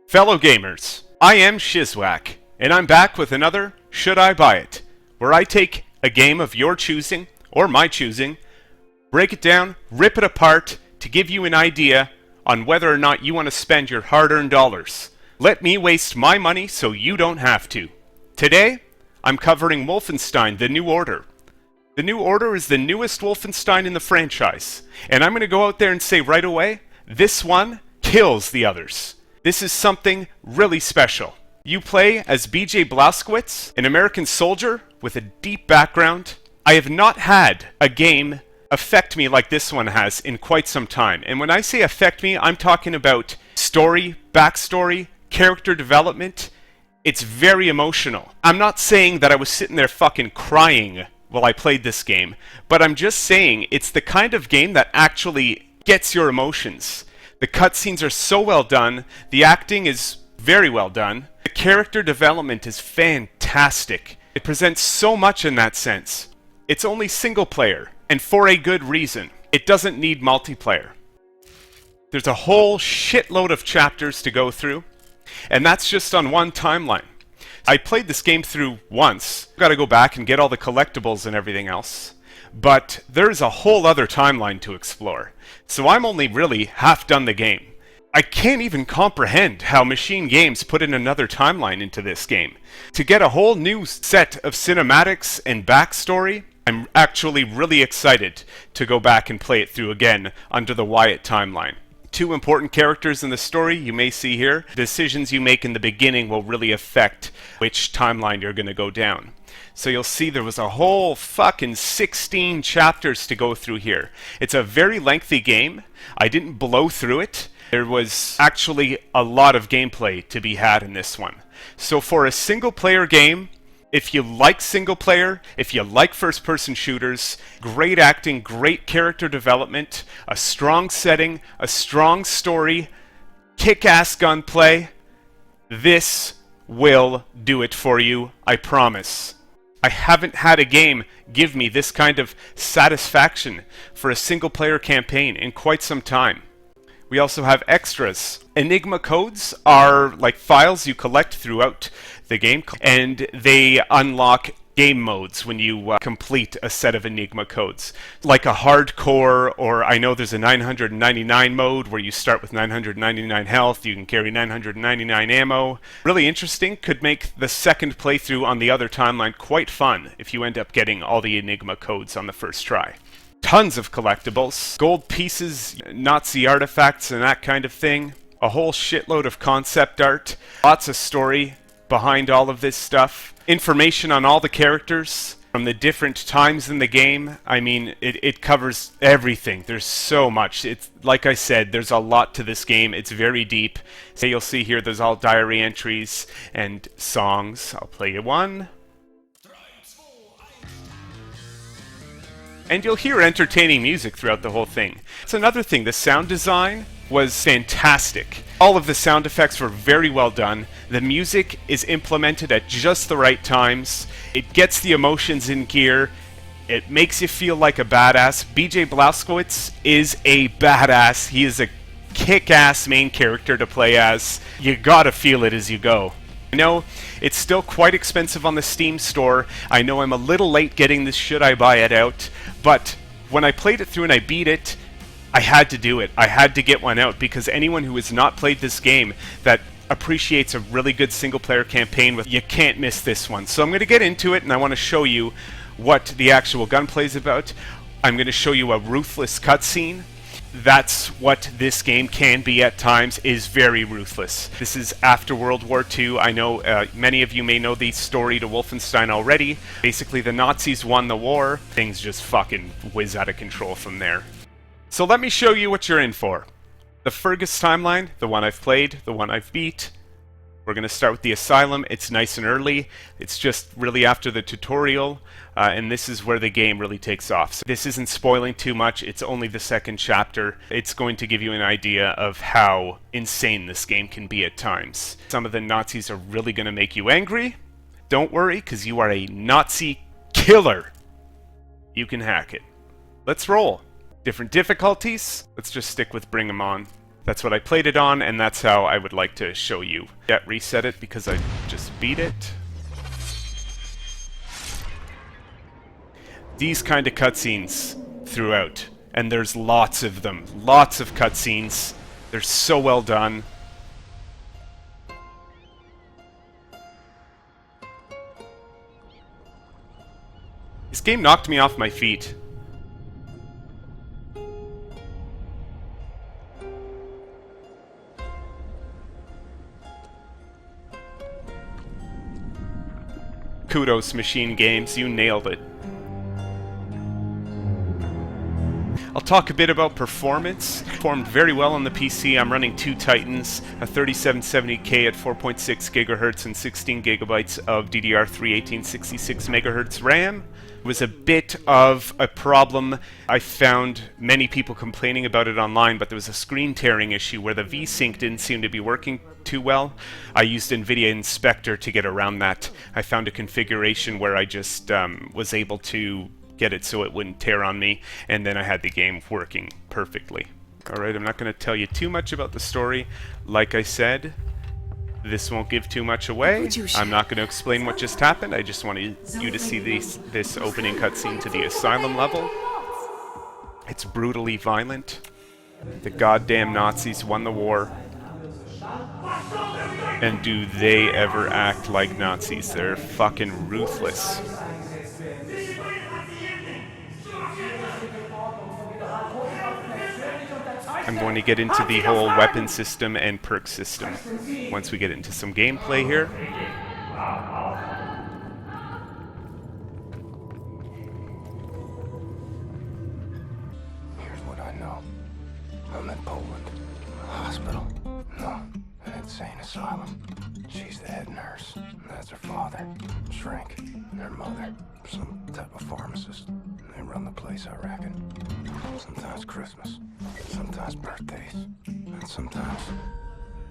Fellow gamers, I am Shizwack, and I'm back with another Should I Buy It, where I take a game of your choosing, or my choosing, break it down, rip it apart, to give you an idea on whether or not you want to spend your hard-earned dollars. Let me waste my money so you don't have to. Today, I'm covering Wolfenstein: The New Order. The New Order is the newest Wolfenstein in the franchise, and I'm going to go out there and say right away, this one kills the others. This is something really special. You play as BJ Blazkowicz, an American soldier with a deep background. I have not had a game affect me like this one has in quite some time. And when I say affect me, I'm talking about story, backstory, character development. It's very emotional. I'm not saying that I was sitting there fucking crying while I played this game, but I'm just saying it's the kind of game that actually gets your emotions. The cutscenes are so well done, the acting is very well done, the character development is fantastic. It presents so much in that sense. It's only single player, and for a good reason. It doesn't need multiplayer. There's a whole shitload of chapters to go through, and that's just on one timeline. I played this game through once. I've got to go back and get all the collectibles and everything else. But there's a whole other timeline to explore. So I'm only really half done the game. I can't even comprehend how Machine Games put in another timeline into this game. To get a whole new set of cinematics and backstory, I'm actually really excited to go back and play it through again under the Wyatt timeline. Two important characters in the story you may see here. Decisions you make in the beginning will really affect which timeline you're going to go down. So you'll see there was a whole fucking 16 chapters to go through here. It's a very lengthy game. I didn't blow through it. There was actually a lot of gameplay to be had in this one. So for a single player game, if you like single player, if you like first person shooters, great acting, great character development, a strong setting, a strong story, kick-ass gunplay, this will do it for you, I promise. I haven't had a game give me this kind of satisfaction for a single player campaign in quite some time. We also have extras. Enigma codes are like files you collect throughout the game, and they unlock game modes when you complete a set of Enigma codes. Like a hardcore, or I know there's a 999 mode where you start with 999 health, you can carry 999 ammo. Really interesting, could make the second playthrough on the other timeline quite fun if you end up getting all the Enigma codes on the first try. Tons of collectibles, gold pieces, Nazi artifacts and that kind of thing. A whole shitload of concept art, lots of story behind all of this stuff. Information on all the characters from the different times in the game. I mean, it covers everything. There's so much. It's like I said, there's a lot to this game. It's very deep. So you'll see here there's all diary entries and songs. I'll play you one. And you'll hear entertaining music throughout the whole thing. That's another thing, the sound design was fantastic. All of the sound effects were very well done. The music is implemented at just the right times. It gets the emotions in gear. It makes you feel like a badass. BJ Blazkowicz is a badass. He is a kick-ass main character to play as. You gotta feel it as you go. I know it's still quite expensive on the Steam store. I know I'm a little late getting this Should I Buy It out, but when I played it through and I beat it, I had to do it. I had to get one out because anyone who has not played this game that appreciates a really good single-player campaign, you can't miss this one. So I'm going to get into it, and I want to show you what the actual gunplay is about. I'm going to show you a ruthless cutscene. That's what this game can be at times, is very ruthless. This is after World War II. I know many of you may know the story to Wolfenstein already. Basically, the Nazis won the war. Things just fucking whiz out of control from there. So let me show you what you're in for. The Fergus timeline, the one I've played, the one I've beat. We're going to start with the Asylum. It's nice and early. It's just really after the tutorial, and this is where the game really takes off. So this isn't spoiling too much. It's only the second chapter. It's going to give you an idea of how insane this game can be at times. Some of the Nazis are really going to make you angry. Don't worry, because you are a Nazi killer. You can hack it. Let's roll. Different difficulties. Let's just stick with Bring 'em On. That's what I played it on, and that's how I would like to show you. Yeah, reset it because I just beat it. These kind of cutscenes throughout, and there's lots of them. Lots of cutscenes. They're so well done. This game knocked me off my feet. Kudos, Machine Games, you nailed it. I'll talk a bit about performance. Performed very well on the PC. I'm running two Titans, a 3770K at 4.6 GHz and 16 GB of DDR3 1866 MHz RAM. It was a bit of a problem. I found many people complaining about it online, but there was a screen tearing issue where the VSync didn't seem to be working too well. I used NVIDIA Inspector to get around that. I found a configuration where I just was able to get it so it wouldn't tear on me, and then I had the game working perfectly. Alright, I'm not going to tell you too much about the story. Like I said, this won't give too much away. I'm not going to explain what just happened. I just want you to see this opening cutscene to the asylum level. It's brutally violent. The goddamn Nazis won the war. And do they ever act like Nazis? They're fucking ruthless. I'm going to get into the whole weapon system and perk system once we get into some gameplay here. Here's what I know. I'm in Poland. Hospital. No, an insane asylum. She's the head nurse. That's her father. Shrink. And her mother. Some type of pharmacist. They run the place, I reckon. Sometimes Christmas. Sometimes birthdays. And sometimes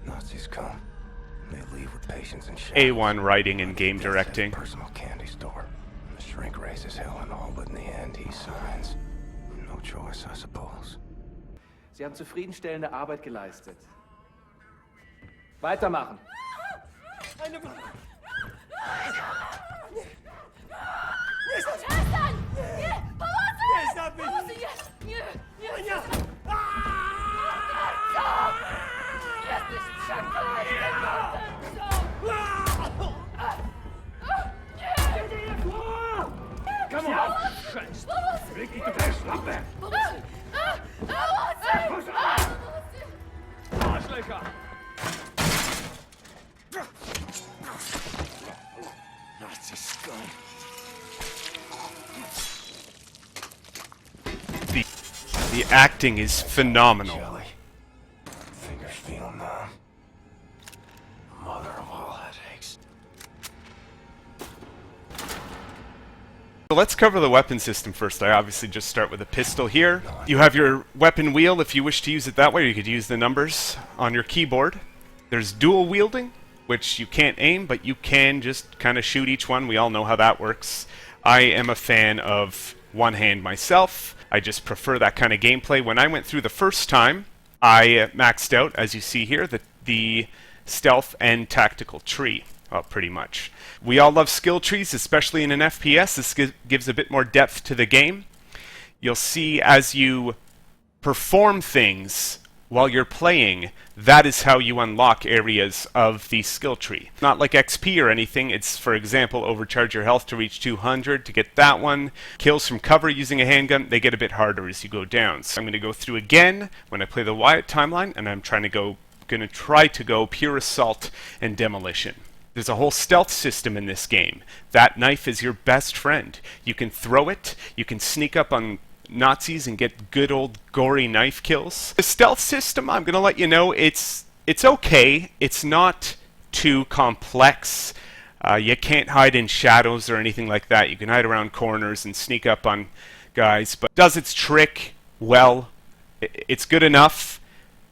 Nazis come. They leave with patients and shit. A1 writing and game directing. Personal candy store. The shrink raises hell and all, but in the end he signs. No choice, I suppose. Sie haben zufriedenstellende Arbeit geleistet. Weitermachen. Come on! Scheiße! Leg dich doch erst ab! Arschlöcher! Nazi scum! The acting is phenomenal. Jelly. Fingers feel numb. Mother of all headaches. So let's cover the weapon system first. I obviously just start with a pistol here. You have your weapon wheel if you wish to use it that way, or you could use the numbers on your keyboard. There's dual wielding, which you can't aim, but you can just kind of shoot each one. We all know how that works. I am a fan of one hand myself. I just prefer that kind of gameplay. When I went through the first time, I maxed out, as you see here, the stealth and tactical tree. Well, pretty much. We all love skill trees, especially in an FPS. This gives a bit more depth to the game. You'll see as you perform things while you're playing, that is how you unlock areas of the skill tree. Not like XP or anything. It's, for example, overcharge your health to reach 200 to get that one. Kills from cover using a handgun, they get a bit harder as you go down. So I'm going to go through again when I play the Wyatt timeline, and I'm going to try to go pure assault and demolition. There's a whole stealth system in this game. That knife is your best friend. You can throw it, you can sneak up on Nazis and get good old gory knife kills. The stealth system, I'm going to let you know, it's okay. It's not too complex. You can't hide in shadows or anything like that. You can hide around corners and sneak up on guys, but it does its trick well. It's good enough,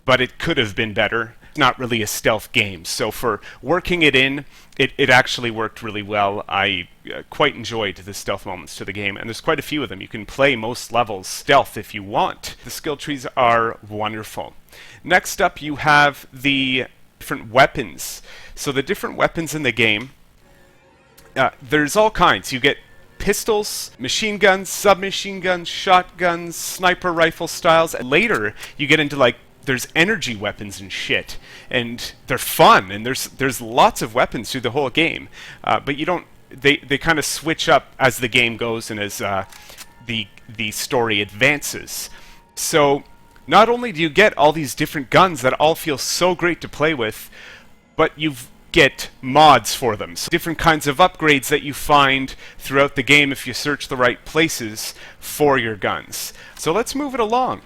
but it could have been better. not really a stealth game. So for working it in, it actually worked really well. I quite enjoyed the stealth moments to the game, and there's quite a few of them. You can play most levels stealth if you want. The skill trees are wonderful. Next up, you have the different weapons. So the different weapons in the game, there's all kinds. You get pistols, machine guns, submachine guns, shotguns, sniper rifle styles. And later, you get into like there's energy weapons and shit, and they're fun, and there's lots of weapons through the whole game, but you don't. They kind of switch up as the game goes and as the story advances. So not only do you get all these different guns that all feel so great to play with, but you get mods for them. So different kinds of upgrades that you find throughout the game if you search the right places for your guns. So let's move it along.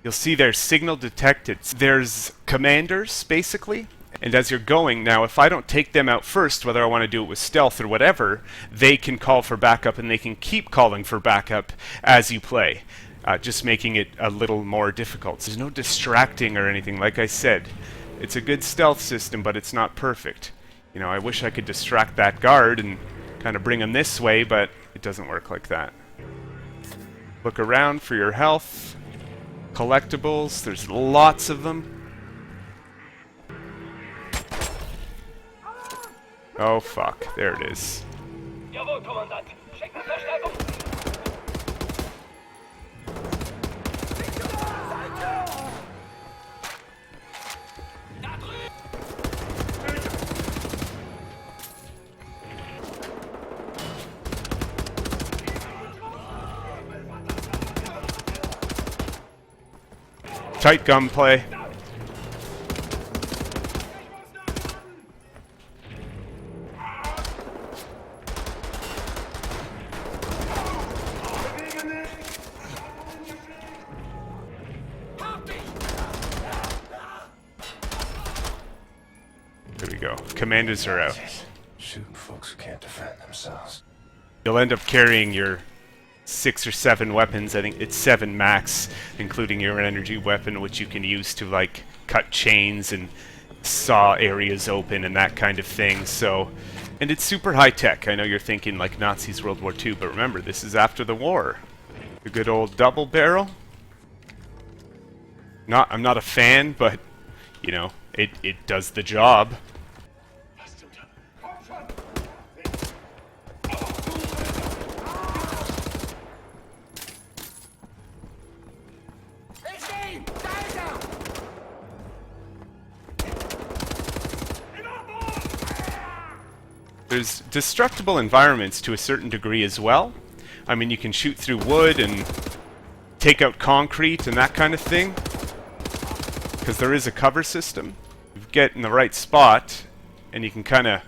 You'll see there's signal detected. There's commanders, basically. And as you're going, now if I don't take them out first, whether I want to do it with stealth or whatever, they can call for backup, and they can keep calling for backup as you play, just making it a little more difficult. There's no distracting or anything. Like I said, it's a good stealth system, but it's not perfect. You know, I wish I could distract that guard and kind of bring him this way, but it doesn't work like that. Look around for your health. Collectibles, there's lots of them. Oh fuck, there it is. Jawohl, Kommandant. Schicken Verstärkung. Tight gunplay. There we go. Commanders are out. Shooting folks who can't defend themselves. You'll end up carrying your 6 or 7 weapons. I think it's 7 max, including your energy weapon, which you can use to like cut chains and saw areas open and that kind of thing. So, and it's super high tech. I know you're thinking like Nazis World War II, but remember, this is after the war. The good old double barrel. I'm not a fan, but you know, it does the job. There's destructible environments to a certain degree as well. I mean, you can shoot through wood and take out concrete and that kind of thing, because there is a cover system. You get in the right spot and you can kind of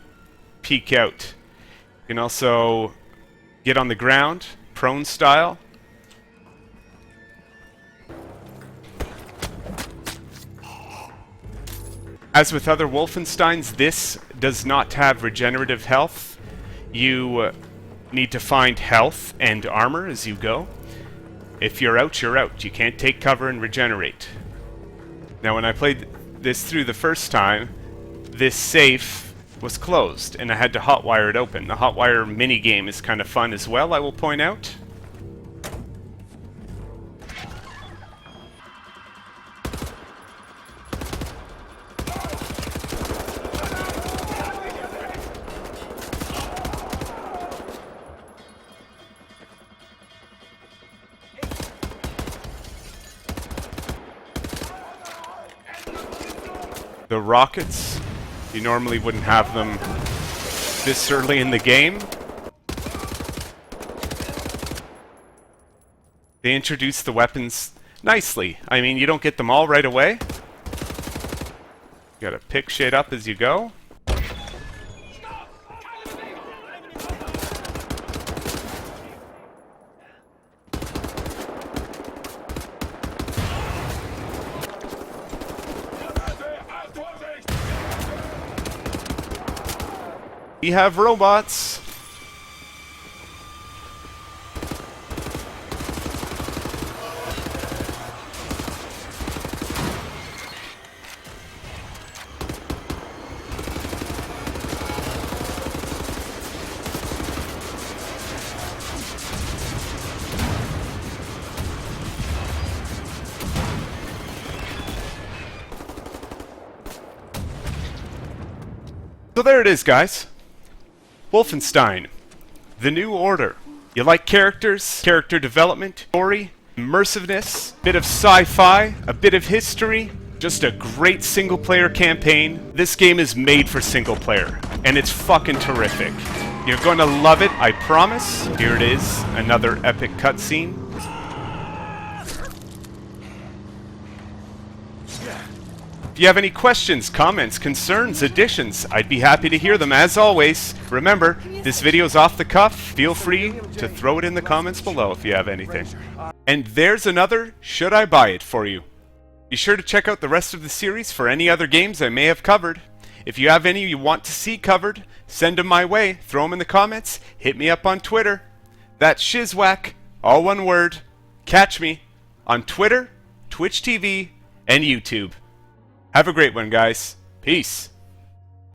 peek out. You can also get on the ground, prone style. As with other Wolfensteins, this does not have regenerative health. You need to find health and armor as you go. If you're out, you're out. You can't take cover and regenerate. Now, when I played this through the first time, this safe was closed, and I had to hotwire it open. The hotwire minigame is kind of fun as well, I will point out. The rockets, you normally wouldn't have them this early in the game. They introduce the weapons nicely. I mean, you don't get them all right away. You gotta pick shit up as you go. We have robots. So there it is, guys. Wolfenstein, The New Order. You like characters, character development, story, immersiveness, bit of sci-fi, a bit of history, just a great single-player campaign. This game is made for single-player, and it's fucking terrific. You're going to love it, I promise. Here it is, another epic cutscene. If you have any questions, comments, concerns, additions, I'd be happy to hear them as always. Remember, this video's off the cuff. Feel free to throw it in the comments below if you have anything. And there's another Should I Buy It for you. Be sure to check out the rest of the series for any other games I may have covered. If you have any you want to see covered, send them my way, throw them in the comments, hit me up on Twitter. That's Shizwack, all one word. Catch me on Twitter, Twitch TV, and YouTube. Have a great one, guys. Peace.